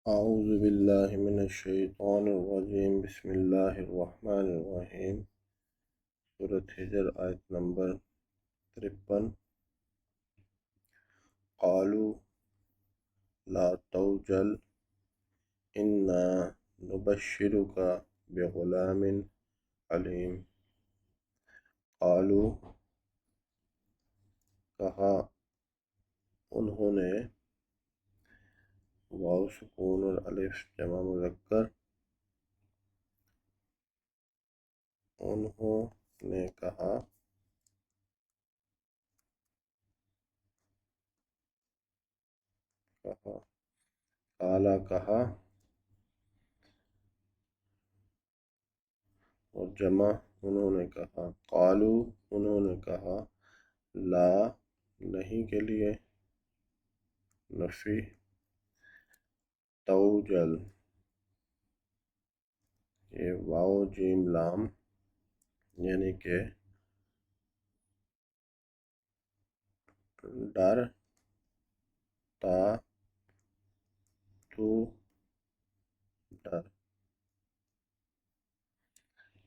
اعوذ باللہ من الشیطان الرجیم بسم اللہ الرحمن الرحیم۔ سورۃ ہجر آیت نمبر 53۔ قالوا لا توجل انا نبشرک بغلام علیم۔ قالوا کہا انہوں نے، واو سکون اور الف جمع مذکر، انہوں نے کہا، قالا کہا، اور جمع انہوں نے کہا، قالو انہوں نے کہا، لا نہیں کے لیے نفی، توجل یہ واو جیم لام یعنی کہ ڈر، تا تو ڈر،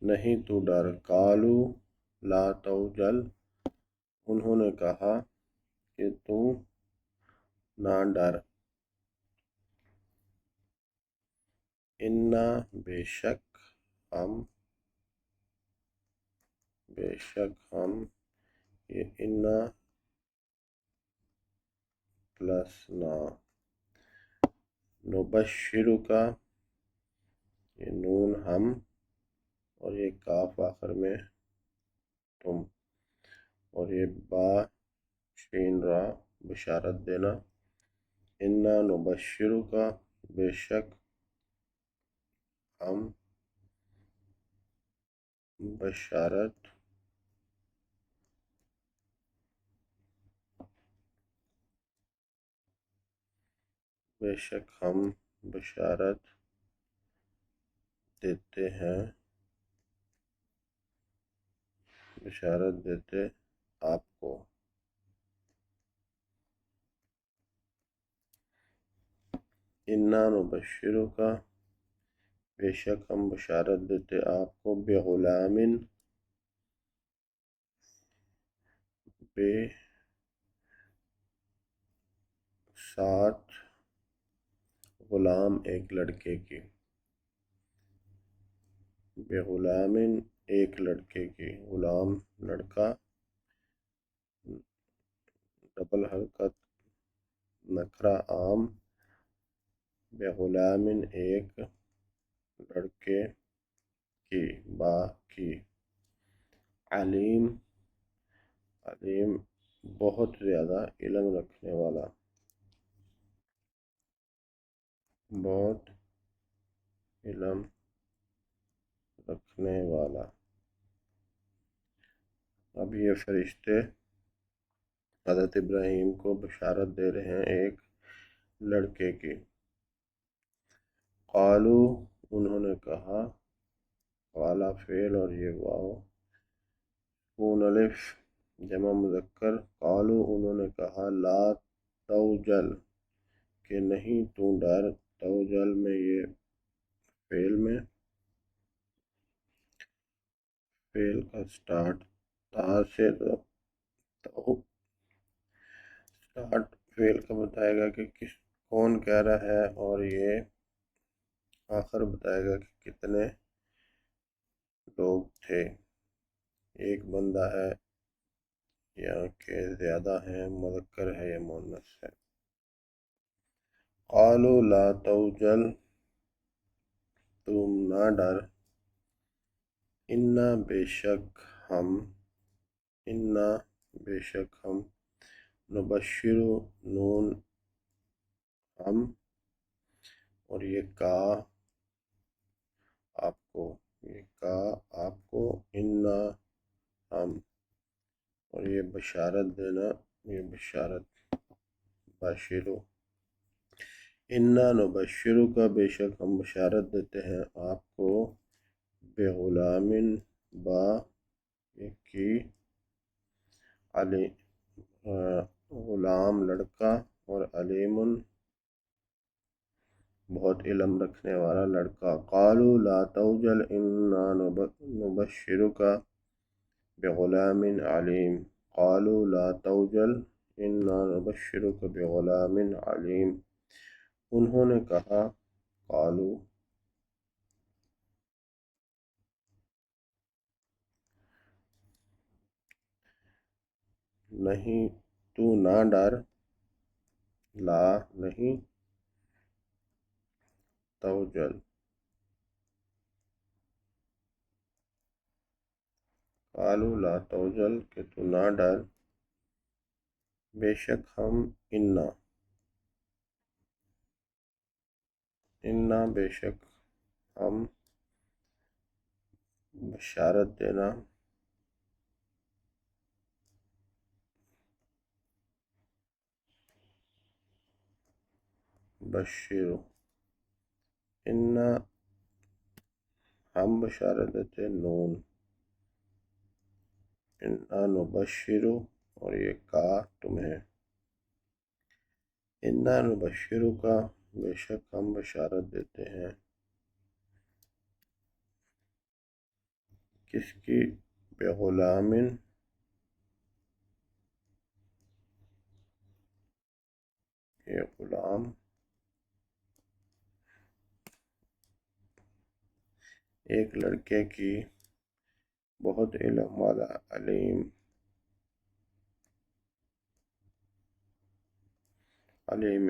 نہیں تو ڈر۔ قالو لا توجل انہوں نے کہا کہ تو نہ ڈر، انا بے شک ہم یہ انا پلس نا، نبشرو کا یہ نون ہم اور یہ کاف آخر میں تم، اور یہ با شین را بشارت دینا، انا نبشرو کا بے شک ہم بشارت بشارت دیتے آپ کو، انا نبشرو کا بے شک ہم بشارت دیتے آپ کو، بغلام بے ساتھ غلام ایک لڑکے کی، بغلام ایک لڑکے کی، غلام لڑکا، ڈبل حرکت نکرہ عام، بغلام ایک لڑکے کی، با کی، علیم بہت زیادہ علم رکھنے والا، بہت علم رکھنے والا۔ اب یہ فرشتے حضرت ابراہیم کو بشارت دے رہے ہیں ایک لڑکے کی۔ قالو انہوں نے کہا، قالا فعل اور یہ واو سکون الف جمع مذکر، قالو انہوں نے کہا، لا توجل کہ نہیں تو ڈر، توجل میں یہ فعل کا سٹارٹ تا سے تو سٹارٹ فعل کا بتائے گا کہ کون کہہ رہا ہے، اور یہ آخر بتائے گا کہ کتنے لوگ تھے، ایک بندہ ہے یا کہ زیادہ ہیں، مذکر ہے یا مؤنث ہے۔ قالو لا توجل تم نہ ڈر، انا بے شک ہم، نبشرو نون ہم اور یہ کا آپ کو، انا ہم اور یہ بشارت دینا، یہ بشارت باشرو، انا نبشرو کا بے شک ہم بشارت دیتے ہیں آپ کو، بغلام با کی، غلام لڑکا، اور علیم بہت علم رکھنے والا لڑکا۔ قالوا لا توجل انا نبشرک بغلام علیم۔ قالوا لا توجل انا نبشرک بغلام علیم۔ انہوں نے کہا، قالوا نہیں، تو نہ ڈر، لا نہیں، توجل قالوا لا توجل کہ تو نہ ڈر، بے شک ہم انا بے شک ہم بشارت دینا، بشیر انا ہم بشارت دیتے، نون انا نبشرو اور یہ کا تمہیں، انا نبشرو کا بے شک ہم بشارت دیتے ہیں، کس کی؟ بغلام، یہ غلام ایک لڑکے کی، بہت علم والا، علیم علیم۔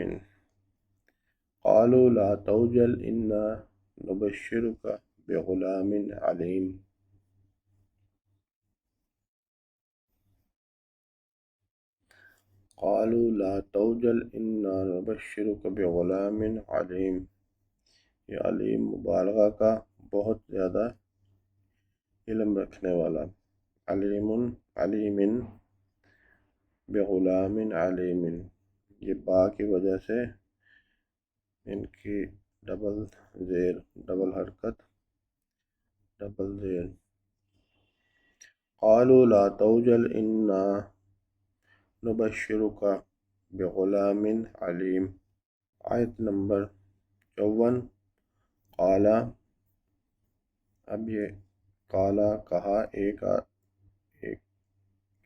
قالوا لا توجل انا نبشرک بغلام علیم۔ قالوا لا توجل انا نبشرک بغلام علیم۔ یہ علیم مبالغہ کا، بہت زیادہ علم رکھنے والا، علیم علیم بغلام علیم، یہ با کی وجہ سے ان کی ڈبل زیر، ڈبل حرکت، ڈبل زیر۔ قالوا لا توجل انا نبشرک بغلام علیم۔ آیت نمبر 54۔ قالا، اب یہ قالا کہا، ایک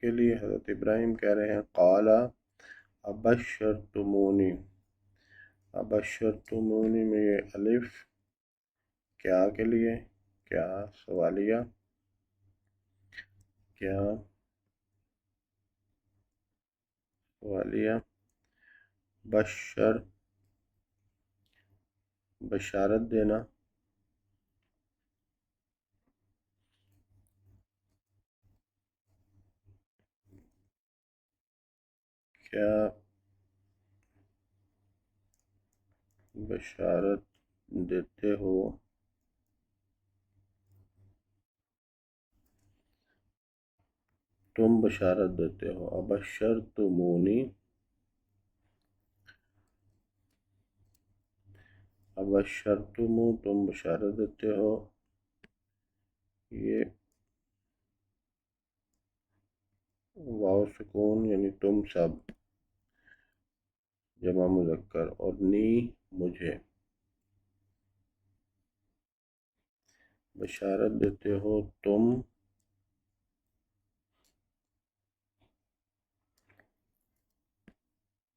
کے لیے حضرت ابراہیم کہہ رہے ہیں، قالا ابشرتمونی، ابشرتمونی میں یہ الف کیا کے لیے، کیا سوالیہ، کیا سوالیہ، بشر بشارت دینا، کیا بشارت دیتے ہو، تم بشارت دیتے ہو، ابشرتمونی، ابشرتمو تم بشارت دیتے ہو، یہ واو سکون یعنی تم سب، جمع مذکر، اور نی مجھے، بشارت دیتے ہو تم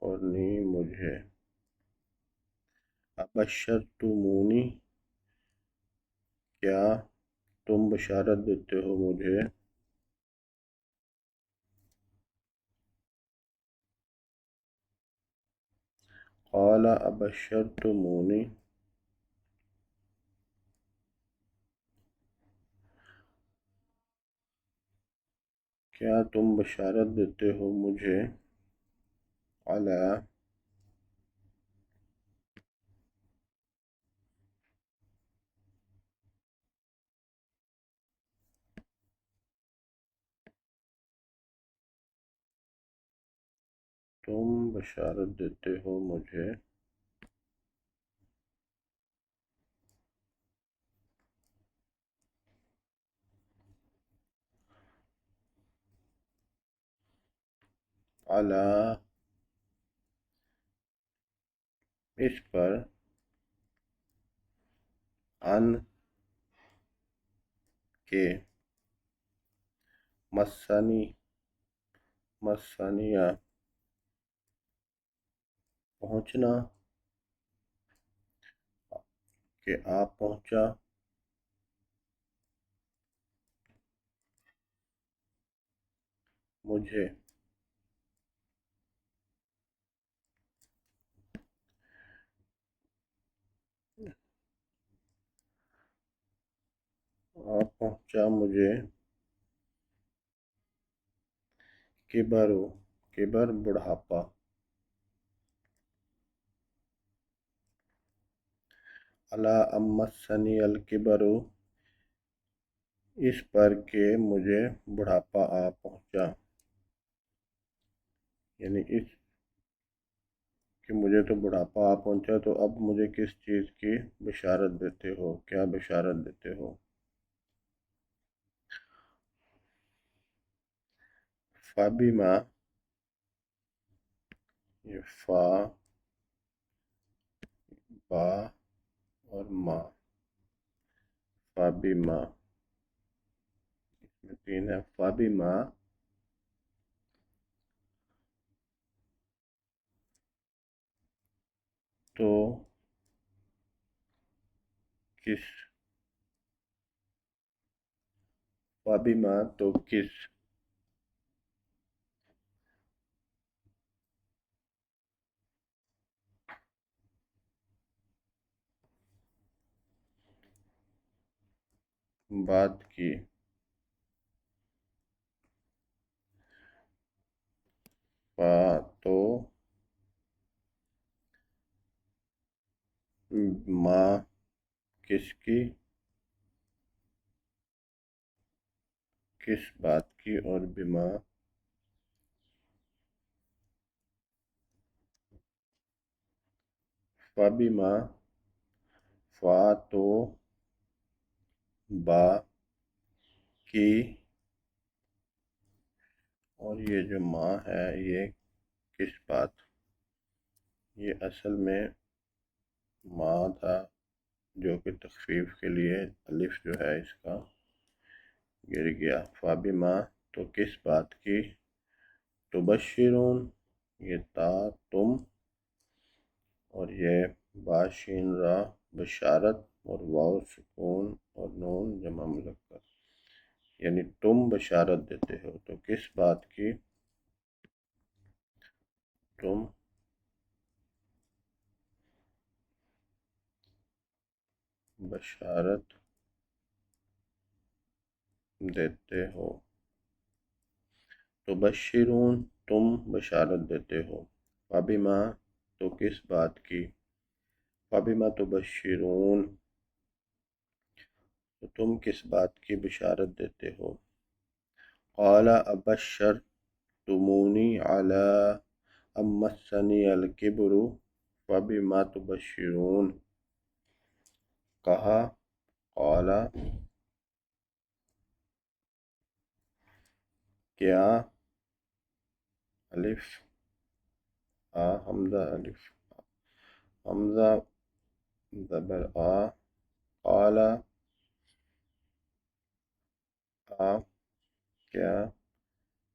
اور نی مجھے، ابشرتمونی کیا تم بشارت دیتے ہو مجھے، قال ابشرتمونی کیا تم بشارت دیتے ہو مجھے، علی تم بشارت دیتے ہو مجھے، علی اس پر، ان کے مسنیا پہنچنا کہ آپ پہنچا مجھے کبر بڑھاپا الا امسنی الکبر اس پر کہ مجھے بڑھاپا آ پہنچا، یعنی اس کہ مجھے تو بڑھاپا آ پہنچا، تو اب مجھے کس چیز کی بشارت دیتے ہو، کیا بشارت دیتے ہو؟ فَبِمَا، یہ فا با اور ما، فَبِمَا اس میں تین ہے، فَبِمَا تو کس، فَبِمَا تو کس، بات کی، فا تو ما کس کی، کس بات کی، اور بما فَبِمَا فا تو با کی، اور یہ جو ما ہے یہ کس بات، یہ اصل میں ما تھا جو کہ تخفیف کے لیے الف جو ہے اس کا گر گیا، فَبِمَا تو کس بات کی، تبشرون یہ تا تم، اور یہ با شین را بشارت، اور واو سکون، اور نون جمع مذکر، یعنی تم بشارت دیتے ہو، تو کس بات کی تم بشارت دیتے ہو، تبشرون تم بشارت دیتے ہو، فَبِمَا تو کس بات کی، فَبِمَا تبشرون تو تم کس بات کی بشارت دیتے ہو، قال ابشرتمونی علی ان مسنی الکبر فَبِمَا تبشرون، کہا، قال کیا، الف آ حمزہ، الف حمزہ زبر آ، قال آ کیا،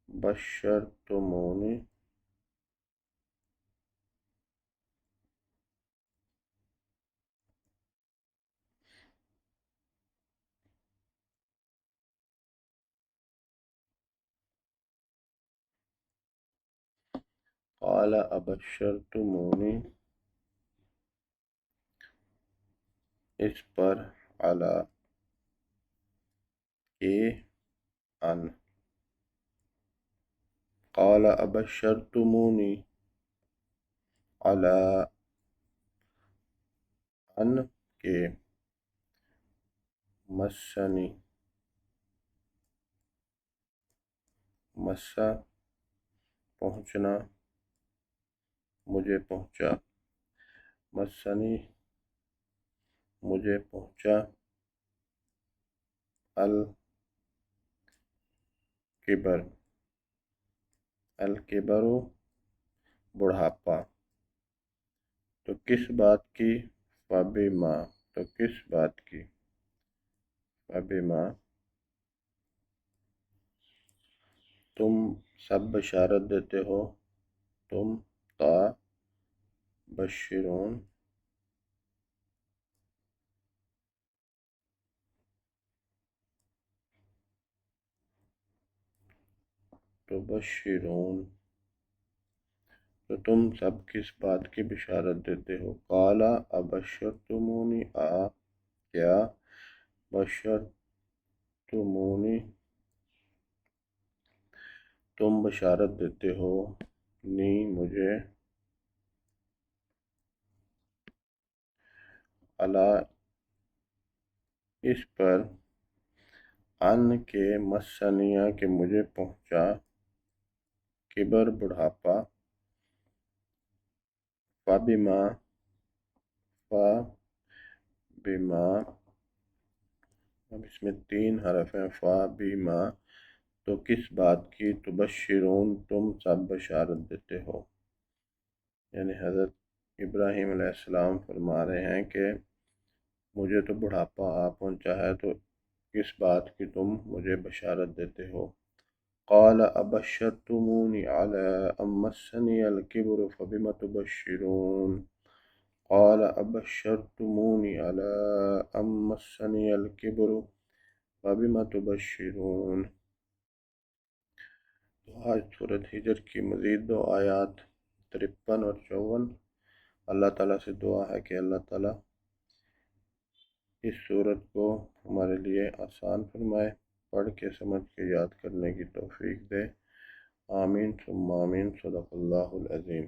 بشرتمونی قال ابشرتمونی اس پر، علی کہ، ان، قال ابشرتمونی علی ان کہ مسنی، مسا پہنچنا، مجھے پہنچا، مسنی مجھے پہنچا، الکبر الکبر بڑھاپا، تو کس بات کی، فَبِمَا تو کس بات کی؟ فبما تم سب بشارت دیتے ہو، تم تا بشرون تو بشرون، تو تم سب کس بات کی بشارت دیتے ہو؟ قالا ابشرتمونی، کیا بشرتمونی تم بشارت دیتے ہو نی مجھے، علی اس پر، ان کے مسنیہ کہ مجھے پہنچا، کبر بڑھاپا، فبما اب اس میں 3 حرف ہیں، فبما تو کس بات کی، تبشرون تم سب بشارت دیتے ہو، یعنی حضرت ابراہیم علیہ السلام فرما رہے ہیں کہ مجھے تو بڑھاپا آ پہنچا ہے، تو کس بات کی تم مجھے بشارت دیتے ہو؟ قال ابشرتمونی علی ان مسنی الکبر فبم تبشرون، قال ابشرتمونی علی ان مسنی الکبر فبم تبشرون۔ تو آج سورۃ ہجر کی مزید 2 آیات 53 اور 54، اللہ تعالیٰ سے دعا ہے کہ اللہ تعالیٰ اس سورت کو ہمارے لیے آسان فرمائے، پڑھ کے سمجھ کے یاد کرنے کی توفیق دے، آمین ثم آمین، صدق اللہ العظیم۔